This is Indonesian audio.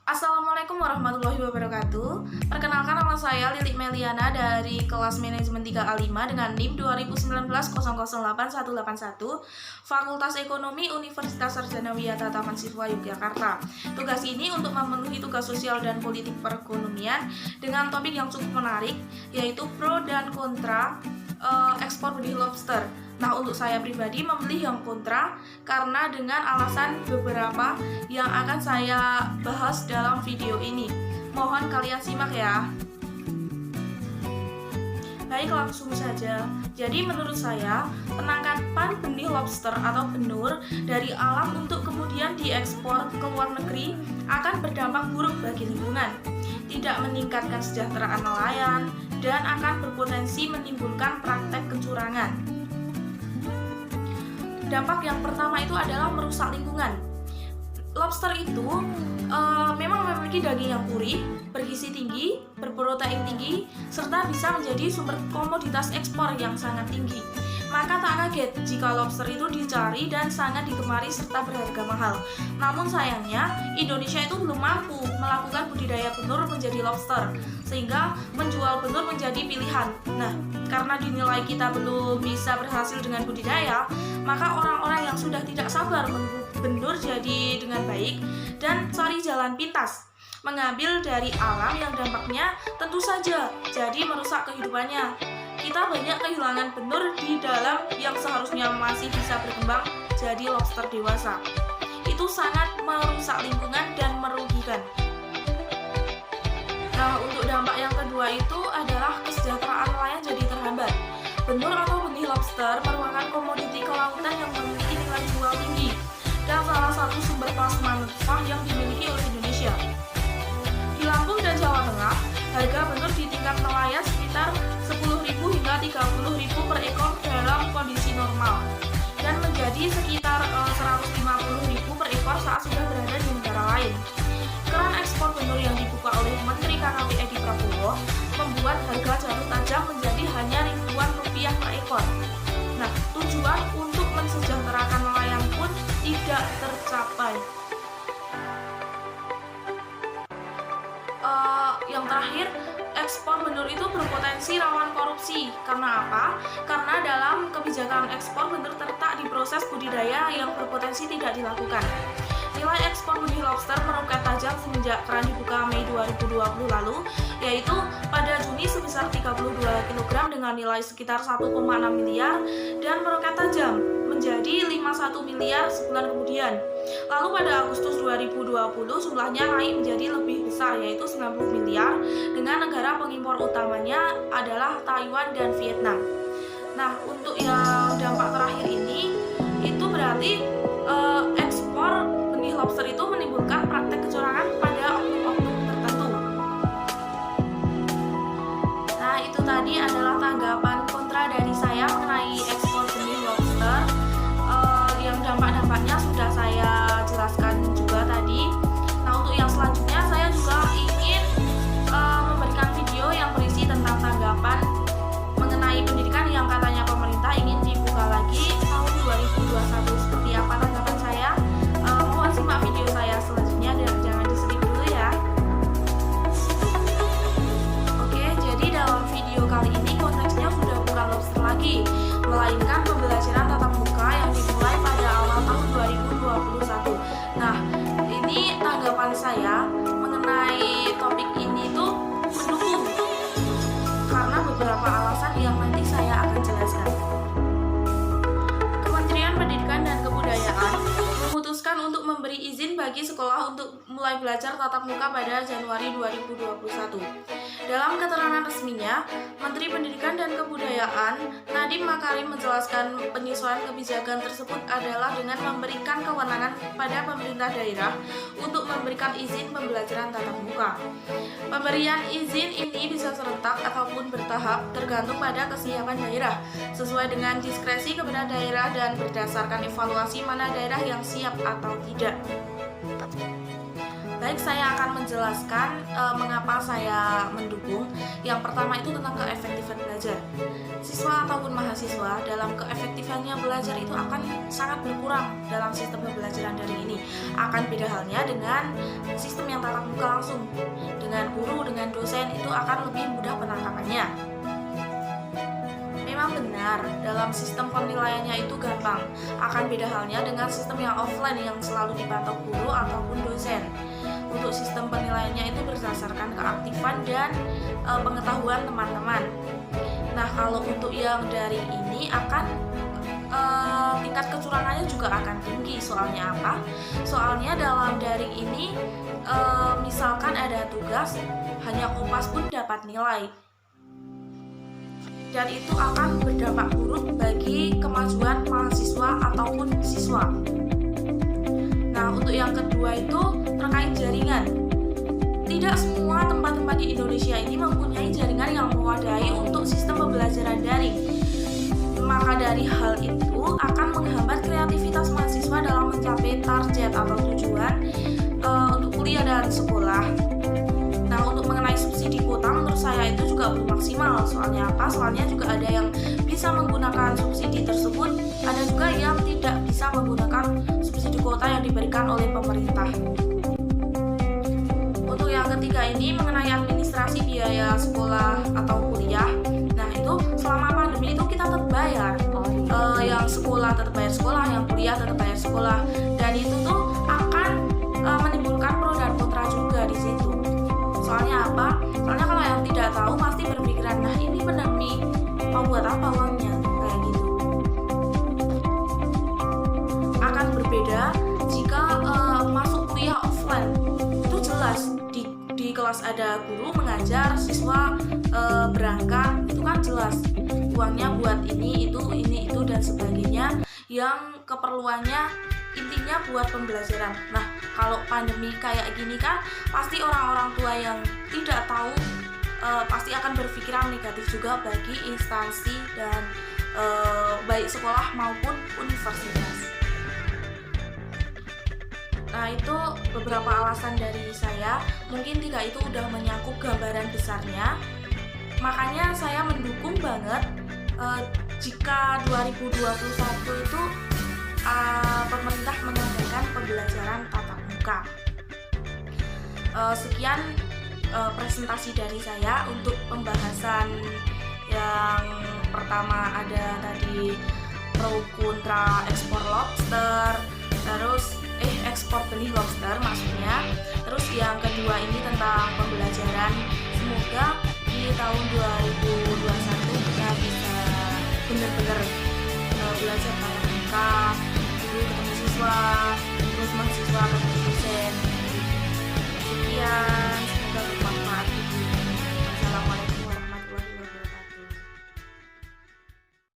Assalamualaikum warahmatullahi wabarakatuh. Perkenalkan, nama saya Lilik Meliana dari kelas manajemen 3A5 dengan NIM 2019008181 Fakultas Ekonomi Universitas Sarjana Wiyata Tamansiswa Yogyakarta. Tugas ini untuk memenuhi tugas sosial dan politik perekonomian dengan topik yang cukup menarik, yaitu pro dan kontra ekspor benih lobster. Nah, untuk saya pribadi memilih yang kontra karena dengan alasan beberapa yang akan saya bahas dalam video ini. Mohon kalian simak ya. Baik, langsung saja. Jadi menurut saya, penangkapan benih lobster atau benur dari alam untuk kemudian diekspor ke luar negeri akan berdampak buruk bagi lingkungan, tidak meningkatkan kesejahteraan nelayan, dan akan berpotensi menimbulkan praktek kecurangan. Dampak yang pertama itu adalah merusak lingkungan. Lobster itu memang memiliki daging yang gurih, bergizi tinggi, berprotein tinggi, serta bisa menjadi sumber komoditas ekspor yang sangat tinggi. Maka tak kaget jika lobster itu dicari dan sangat digemari serta berharga mahal. Namun sayangnya, Indonesia itu belum mampu melakukan budidaya benur menjadi lobster, sehingga menjual benur menjadi pilihan. Nah, karena dinilai kita belum bisa berhasil dengan budidaya, maka orang-orang yang sudah tidak sabar menunggu benur jadi dengan baik dan cari jalan pintas, mengambil dari alam yang dampaknya tentu saja jadi merusak kehidupannya. Kita banyak kehilangan benur di dalam yang seharusnya masih bisa berkembang jadi lobster dewasa. Itu sangat merusak lingkungan dan merugikan. Nah, untuk dampak yang kedua itu adalah kesejahteraan nelayan jadi terhambat. Benur atau benih lobster merupakan komoditi kelautan yang memiliki nilai jual tinggi dan salah satu sumber plasma mentah yang dimiliki oleh Indonesia. Di Lampung dan Jawa Tengah, harga benur di tingkat nelayan sekitar 10.000 hingga 30.000 per ekor dalam kondisi normal, dan menjadi sekitar 150.000 per ekor saat sudah berada di negara lain. Keran ekspor benur yang dibuka oleh Menteri KKP Edi Prabowo membuat harga jatuh tajam menjadi hanya ribuan rupiah per ekor. Nah, tujuan untuk mensejahterakan nelayan pun tidak tercapai. Yang terakhir, ekspor benur itu berpotensi rawan korupsi. Karena apa? Karena dalam kebijakan ekspor benur terletak di proses budidaya yang berpotensi tidak dilakukan. Nilai ekspor benih lobster meroket tajam semenjak keran dibuka Mei 2020 lalu, yaitu pada Juni sebesar 32 kg dengan nilai sekitar 1,6 miliar dan meroket tajam menjadi 51 miliar sebulan kemudian. Lalu pada Agustus 2020 jumlahnya naik menjadi lebih besar, yaitu 90 miliar dengan negara pengimpor utamanya adalah Taiwan dan Vietnam. Nah, untuk yang dampak terakhir ini itu berarti ekspor benih lobster itu menimbulkan praktek kecurangan pada oknum-oknum tertentu. Nah, itu tadi adalah tanggapan kontra dari saya mengenai ekspor benih lobster. Yang dampak-dampaknya sudah saya jelaskan juga tadi. Nah, untuk yang selanjutnya saya juga ingin memberikan video yang berisi tentang tanggapan mengenai pendidikan yang katanya pemerintah ingin dibuka lagi tahun 2021. Seperti apa tanggapan saya? Mohon simak video saya selanjutnya dan jangan di-skip dulu ya. Oke, jadi dalam video kali ini konteksnya sudah bukan lobster lagi, melainkan pembelajaran tatap muka yang dimulai pada awal tahun 2021. Nah, ini tanggapan saya mengenai topik ini tuh mendukung karena beberapa alasan yang nanti saya akan jelaskan. Kementerian Pendidikan dan Kebudayaan memutuskan untuk memberi izin bagi sekolah untuk mulai belajar tatap muka pada Januari 2021. Dalam keterangan resminya, Menteri Pendidikan dan Kebudayaan Nadiem Makarim menjelaskan penyesuaian kebijakan tersebut adalah dengan memberikan kewenangan pada pemerintah daerah untuk memberikan izin pembelajaran tatap muka. Pemberian izin ini bisa serentak ataupun bertahap tergantung pada kesiapan daerah, sesuai dengan diskresi kepada daerah dan berdasarkan evaluasi mana daerah yang siap atau tidak. Baik, saya akan menjelaskan mengapa saya mendukung. Yang pertama itu tentang keefektifan belajar. Siswa ataupun mahasiswa dalam keefektifannya belajar itu akan sangat berkurang dalam sistem pembelajaran daring ini. Akan beda halnya dengan sistem yang tatap muka langsung. Dengan guru, dengan dosen itu akan lebih mudah penangkapannya. Memang benar, dalam sistem penilaiannya itu gampang. Akan beda halnya dengan sistem yang offline yang selalu dipantau guru ataupun dosen. Untuk sistem penilaiannya itu berdasarkan keaktifan dan pengetahuan teman-teman. Nah, kalau untuk yang daring ini akan tingkat kecurangannya juga akan tinggi. Soalnya apa? Soalnya dalam daring ini misalkan ada tugas, hanya kopas pun dapat nilai. Dan itu akan berdampak buruk bagi kemajuan mahasiswa ataupun siswa. Nah, untuk yang kedua itu terkait jaringan. Tidak semua tempat-tempat di Indonesia ini mempunyai jaringan yang memadai untuk sistem pembelajaran daring. Maka dari hal itu akan menghambat kreativitas mahasiswa dalam mencapai target atau tujuan untuk kuliah dan sekolah. Nah, untuk mengenai subsidi kuota menurut saya itu juga belum maksimal. Soalnya apa? Soalnya juga ada yang bisa menggunakan subsidi tersebut, ada juga yang tidak bisa menggunakan subsidi kuota yang diberikan oleh pemerintah. Untuk yang ketiga ini mengenai administrasi biaya sekolah atau kuliah. Nah, itu selama pandemi itu kita tetap bayar. Yang sekolah tetap bayar sekolah, yang kuliah tetap bayar sekolah. Dan itu tuh akan menimbulkan pro dan kontra juga di situ. Soalnya apa? Soalnya kalau yang tidak tahu pasti berpikiran, nah ini pandemi mau buat apa uangnya? Kayak gitu. Akan berbeda jika masuk kuliah offline. Itu jelas di kelas ada guru mengajar, siswa berangkat, itu kan jelas. Uangnya buat ini, itu dan sebagainya yang keperluannya intinya buat pembelajaran. Nah, kalau pandemi kayak gini kan pasti orang-orang tua yang tidak tahu pasti akan berpikiran negatif juga bagi instansi dan baik sekolah maupun universitas. Nah, itu beberapa alasan dari saya. Mungkin 3 itu udah menyangkut gambaran besarnya. Makanya saya mendukung banget jika 2021 itu pemerintah mengadakan pembelajaran tatap muka. Sekian presentasi dari saya untuk pembahasan yang pertama ada tadi pro kontra ekspor lobster, terus ekspor benih lobster maksudnya. Terus yang kedua ini tentang pembelajaran. Semoga di tahun 2021 kita bisa benar-benar belajar tatap muka, guru ketemu siswa, terus mahasiswa ketemu dosen.